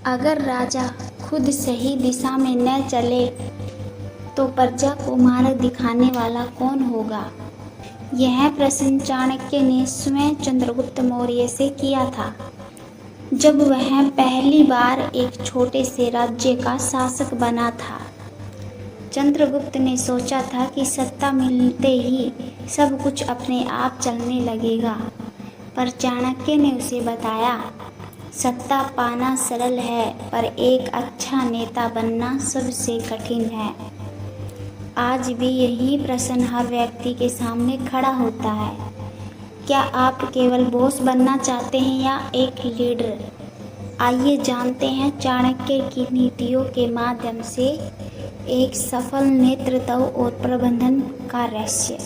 अगर राजा खुद सही दिशा में न चले तो प्रजा को मार्ग दिखाने वाला कौन होगा? यह प्रश्न चाणक्य ने स्वयं चंद्रगुप्त मौर्य से किया था, जब वह पहली बार एक छोटे से राज्य का शासक बना था। चंद्रगुप्त ने सोचा था कि सत्ता मिलते ही सब कुछ अपने आप चलने लगेगा, पर चाणक्य ने उसे बताया, सत्ता पाना सरल है, पर एक अच्छा नेता बनना सबसे कठिन है। आज भी यही प्रश्न हर व्यक्ति के सामने खड़ा होता है। क्या आप केवल बॉस बनना चाहते हैं या एक लीडर? आइए जानते हैं चाणक्य की नीतियों के माध्यम से एक सफल नेतृत्व और प्रबंधन का रहस्य।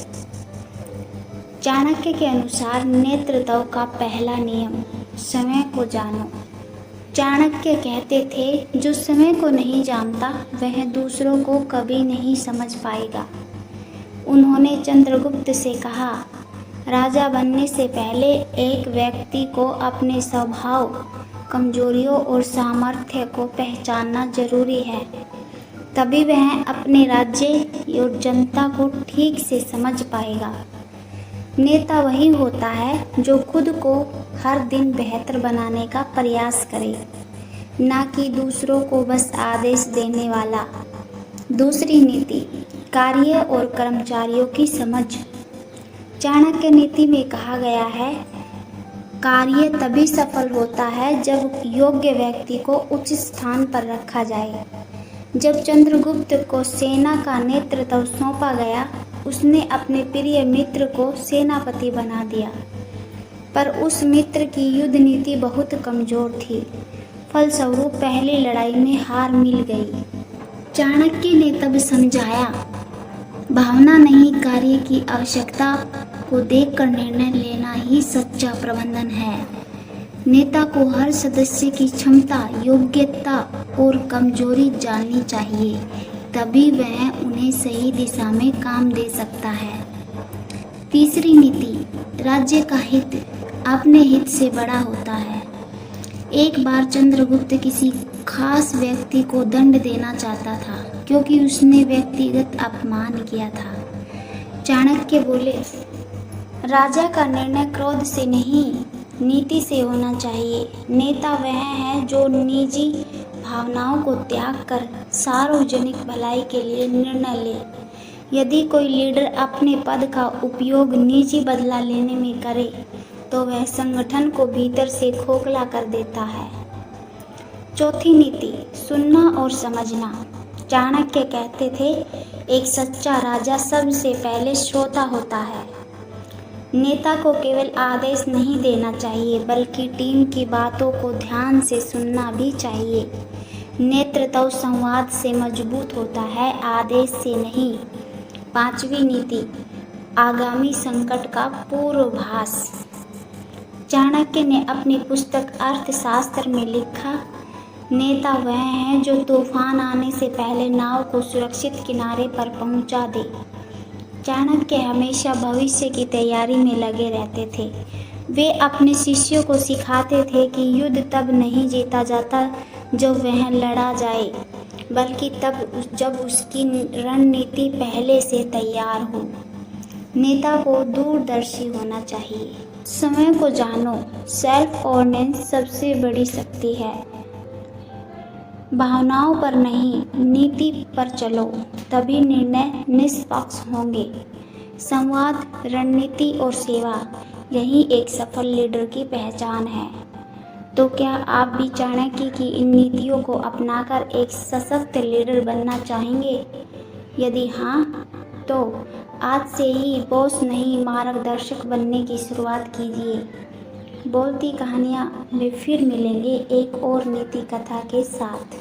चाणक्य के अनुसार नेतृत्व का पहला नियम, समय को जानो। चाणक्य कहते थे, जो समय को नहीं जानता वह दूसरों को कभी नहीं समझ पाएगा। उन्होंने चंद्रगुप्त से कहा, राजा बनने से पहले एक व्यक्ति को अपने स्वभाव, कमजोरियों और सामर्थ्य को पहचानना जरूरी है। तभी वह अपने राज्य और जनता को ठीक से समझ पाएगा। नेता वही होता है जो खुद को हर दिन बेहतर बनाने का प्रयास करे, ना कि दूसरों को बस आदेश देने वाला। दूसरी नीति, कार्य और कर्मचारियों की समझ। चाणक्य नीति में कहा गया है, कार्य तभी सफल होता है जब योग्य व्यक्ति को उचित स्थान पर रखा जाए। जब चंद्रगुप्त को सेना का नेतृत्व सौंपा गया, उसने अपने प्रिय मित्र को सेनापति बना दिया, पर उस मित्र की युद्ध नीति बहुत कमजोर थी। फलस्वरूप पहली लड़ाई में हार मिल गई। चाणक्य ने तब समझाया, भावना नहीं, कार्य की आवश्यकता को देखकर निर्णय लेना ही सच्चा प्रबंधन है। नेता को हर सदस्य की क्षमता, योग्यता और कमजोरी जाननी चाहिए, तभी वह उन्हें सही दिशा में काम दे सकता है। तीसरी नीति, राज्य का हित अपने हित से बड़ा होता है। एक बार चंद्रगुप्त किसी खास व्यक्ति को दंड देना चाहता था, क्योंकि उसने व्यक्तिगत अपमान किया था। चाणक्य बोले, राजा का निर्णय क्रोध से नहीं, नीति से होना चाहिए। नेता वह है जो निजी भावनाओं को त्याग कर सार्वजनिक भलाई के लिए निर्णय ले। यदि कोई लीडर अपने पद का उपयोग निजी बदला लेने में करे, तो वह संगठन को भीतर से खोखला कर देता है। चौथी नीति, सुनना और समझना। चाणक्य कहते थे, एक सच्चा राजा सबसे पहले श्रोता होता है। नेता को केवल आदेश नहीं देना चाहिए, बल्कि टीम की बातों को ध्यान से सुनना भी चाहिए। नेतृत्व संवाद से मजबूत होता है, आदेश से नहीं। पांचवी नीति, आगामी संकट का पूर्वाभास। चाणक्य ने अपनी पुस्तक अर्थशास्त्र में लिखा, नेता वह है जो तूफान आने से पहले नाव को सुरक्षित किनारे पर पहुंचा दे। चाणक्य हमेशा भविष्य की तैयारी में लगे रहते थे। वे अपने शिष्यों को सिखाते थे कि युद्ध तब नहीं जीता जाता जब वह लड़ा जाए, बल्कि तब जब उसकी रणनीति पहले से तैयार हो। नेता को दूरदर्शी होना चाहिए। समय को जानो, सेल्फ अवेयरनेस सबसे बड़ी शक्ति है। भावनाओं पर नहीं, नीति पर चलो, तभी निर्णय निष्पक्ष होंगे। संवाद, रणनीति और सेवा, यही एक सफल लीडर की पहचान है। तो क्या आप भी चाणक्य की इन नीतियों को अपनाकर एक सशक्त लीडर बनना चाहेंगे? यदि हाँ, तो आज से ही बॉस नहीं, मार्गदर्शक बनने की शुरुआत कीजिए। बोलती कहानियाँ में फिर मिलेंगे एक और नीति कथा के साथ।